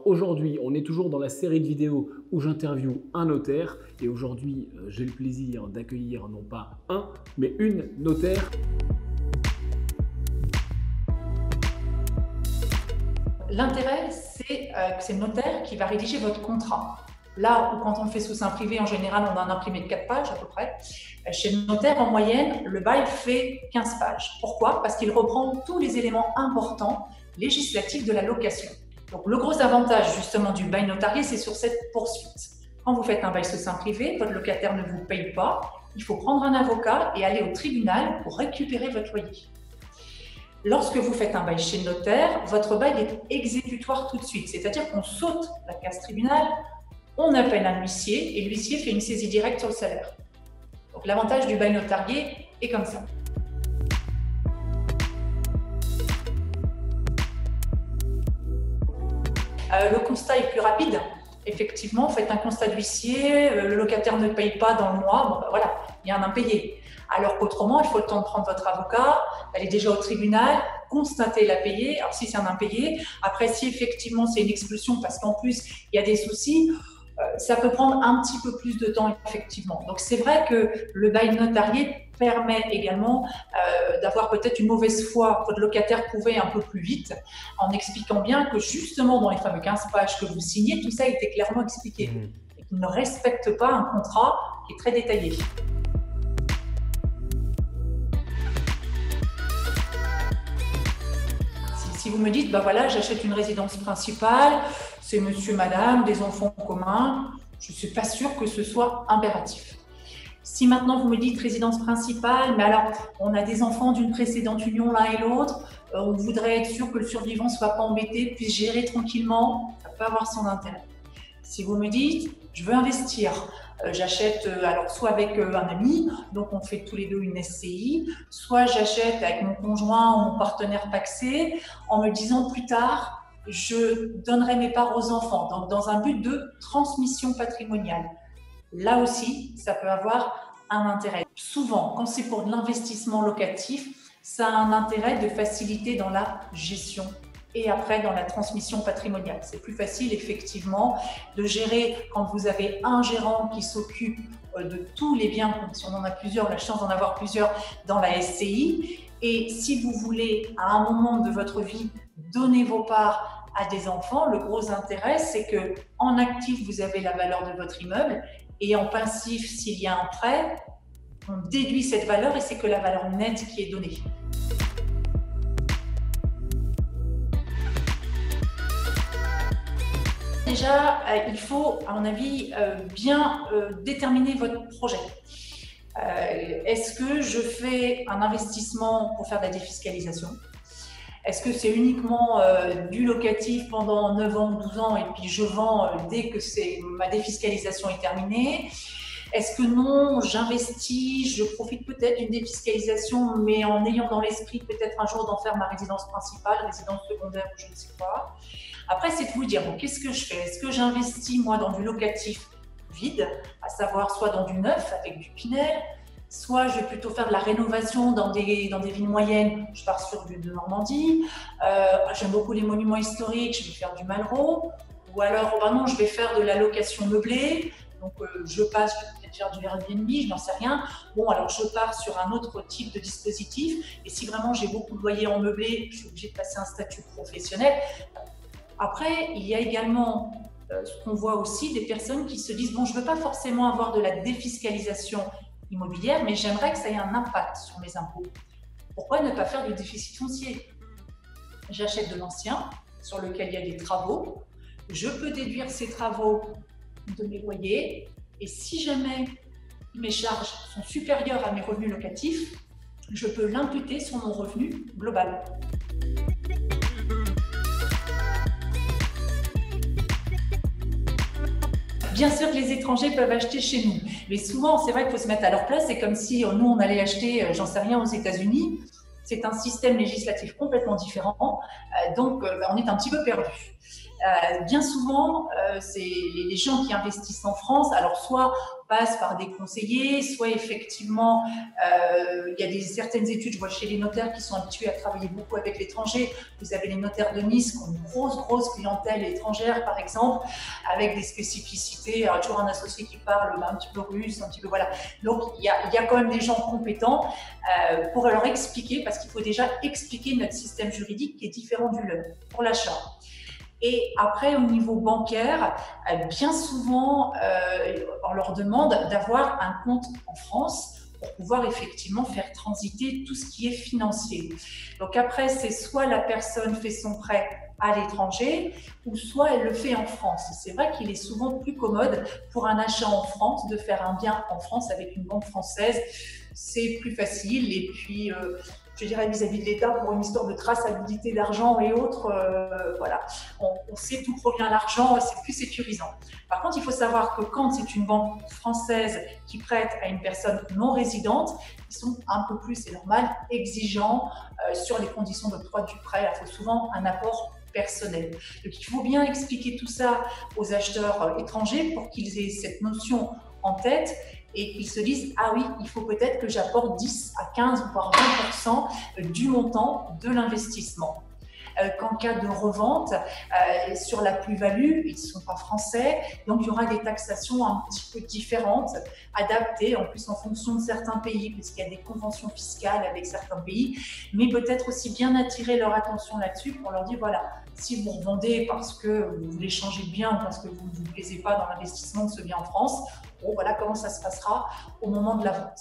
Aujourd'hui, on est toujours dans la série de vidéos où j'interviewe un notaire et aujourd'hui, j'ai le plaisir d'accueillir non pas un, mais une notaire. L'intérêt, c'est que c'est le notaire qui va rédiger votre contrat. Là où quand on le fait sous seing privé, en général, on a un imprimé de 4 pages à peu près. Chez le notaire, en moyenne, le bail fait 15 pages. Pourquoi? Parce qu'il reprend tous les éléments importants législatifs de la location. Donc le gros avantage justement du bail notarié, c'est sur cette poursuite. Quand vous faites un bail sous seing privé, votre locataire ne vous paye pas, il faut prendre un avocat et aller au tribunal pour récupérer votre loyer. Lorsque vous faites un bail chez le notaire, votre bail est exécutoire tout de suite, c'est-à-dire qu'on saute la case tribunal, on appelle un huissier et l'huissier fait une saisie directe sur le salaire. Donc l'avantage du bail notarié est comme ça. Le constat est plus rapide. Effectivement, faites un constat d'huissier, le locataire ne paye pas dans le mois, bon ben voilà, il y a un impayé. Alors qu'autrement, il faut le temps de prendre votre avocat, d'aller déjà au tribunal, constater l'impayé. Alors si c'est un impayé, après si effectivement c'est une expulsion parce qu'en plus il y a des soucis, ça peut prendre un petit peu plus de temps effectivement. Donc c'est vrai que le bail notarié permet également d'avoir peut-être une mauvaise foi. Votre locataire prouver un peu plus vite en expliquant bien que justement dans les fameux 15 pages que vous signez, tout ça était clairement expliqué et qu'il ne respecte pas un contrat qui est très détaillé. Si vous me dites, bah voilà, j'achète une résidence principale, c'est monsieur, madame, des enfants communs, je ne suis pas sûre que ce soit impératif. Si maintenant vous me dites résidence principale, mais alors on a des enfants d'une précédente union l'un et l'autre, on voudrait être sûr que le survivant ne soit pas embêté, puisse gérer tranquillement, ça peut avoir son intérêt. Si vous me dites, je veux investir, j'achète alors soit avec un ami, donc on fait tous les deux une SCI, soit j'achète avec mon conjoint ou mon partenaire pacsé en me disant plus tard, je donnerai mes parts aux enfants, donc dans un but de transmission patrimoniale. Là aussi, ça peut avoir un intérêt. Souvent, quand c'est pour de l'investissement locatif, ça a un intérêt de faciliter dans la gestion et après dans la transmission patrimoniale. C'est plus facile effectivement de gérer quand vous avez un gérant qui s'occupe de tous les biens, si on en a plusieurs, la chance d'en avoir plusieurs dans la SCI. Et si vous voulez à un moment de votre vie donner vos parts à des enfants, le gros intérêt c'est que en actif vous avez la valeur de votre immeuble et en passif s'il y a un prêt, on déduit cette valeur et c'est que la valeur nette qui est donnée. Déjà, il faut, à mon avis, bien déterminer votre projet. Est-ce que je fais un investissement pour faire de la défiscalisation? Est-ce que c'est uniquement du locatif pendant 9 ans ou 12 ans et puis je vends dès que ma défiscalisation est terminée? Est-ce que non, j'investis, je profite peut-être d'une défiscalisation, mais en ayant dans l'esprit peut-être un jour d'en faire ma résidence principale, résidence secondaire ou je ne sais quoi. Après, c'est de vous dire, bon, qu'est-ce que je fais? Est-ce que j'investis, moi, dans du locatif vide, à savoir soit dans du neuf avec du Pinel, soit je vais plutôt faire de la rénovation dans des villes moyennes, je pars sur de Normandie, j'aime beaucoup les monuments historiques, je vais faire du Malraux, ou alors vraiment je vais faire de la location meublée, donc je vais peut-être faire du Airbnb, je n'en sais rien. Bon, alors je pars sur un autre type de dispositif, et si vraiment j'ai beaucoup de loyers en meublé, je suis obligée de passer un statut professionnel. Après, il y a également ce qu'on voit aussi, des personnes qui se disent, bon, je ne veux pas forcément avoir de la défiscalisation immobilière, mais j'aimerais que ça ait un impact sur mes impôts. Pourquoi ne pas faire du déficit foncier? J'achète de l'ancien, sur lequel il y a des travaux, je peux déduire ces travaux de mes loyers, et si jamais mes charges sont supérieures à mes revenus locatifs, je peux l'imputer sur mon revenu global. Bien sûr que les étrangers peuvent acheter chez nous, mais souvent, c'est vrai qu'il faut se mettre à leur place. C'est comme si nous, on allait acheter, j'en sais rien, aux États-Unis. C'est un système législatif complètement différent, donc on est un petit peu perdu. Bien souvent, c'est les gens qui investissent en France, alors soit passent par des conseillers, soit effectivement, il y a certaines études, je vois chez les notaires qui sont habitués à travailler beaucoup avec l'étranger. Vous avez les notaires de Nice qui ont une grosse clientèle étrangère, par exemple, avec des spécificités. Alors, toujours un associé qui parle un petit peu russe, un petit peu voilà. Donc, il y a quand même des gens compétents pour leur expliquer, parce qu'il faut déjà expliquer notre système juridique qui est différent du leur pour l'achat. Et après, au niveau bancaire, bien souvent, on leur demande d'avoir un compte en France pour pouvoir effectivement faire transiter tout ce qui est financier. Donc après, c'est soit la personne fait son prêt à l'étranger, ou soit elle le fait en France. C'est vrai qu'il est souvent plus commode pour un achat en France de faire un bien en France avec une banque française. C'est plus facile et puis je dirais vis-à-vis de l'État pour une histoire de traçabilité d'argent et autres, voilà, on sait d'où provient l'argent, c'est plus sécurisant. Par contre, il faut savoir que quand c'est une banque française qui prête à une personne non résidente, ils sont un peu plus, c'est normal, exigeants sur les conditions d'octroi du prêt. Il faut souvent un apport personnel. Donc il faut bien expliquer tout ça aux acheteurs étrangers pour qu'ils aient cette notion en tête et qu'ils se disent « Ah oui, il faut peut-être que j'apporte 10 à 15 voire 20% du montant de l'investissement ». Qu'en cas de revente, sur la plus-value, ils ne sont pas français, donc il y aura des taxations un petit peu différentes, adaptées en plus en fonction de certains pays, puisqu'il y a des conventions fiscales avec certains pays, mais peut-être aussi bien attirer leur attention là-dessus pour leur dire voilà, si vous revendez parce que vous voulez changer de bien ou parce que vous ne vous plaisez pas dans l'investissement de ce bien en France, bon voilà comment ça se passera au moment de la vente.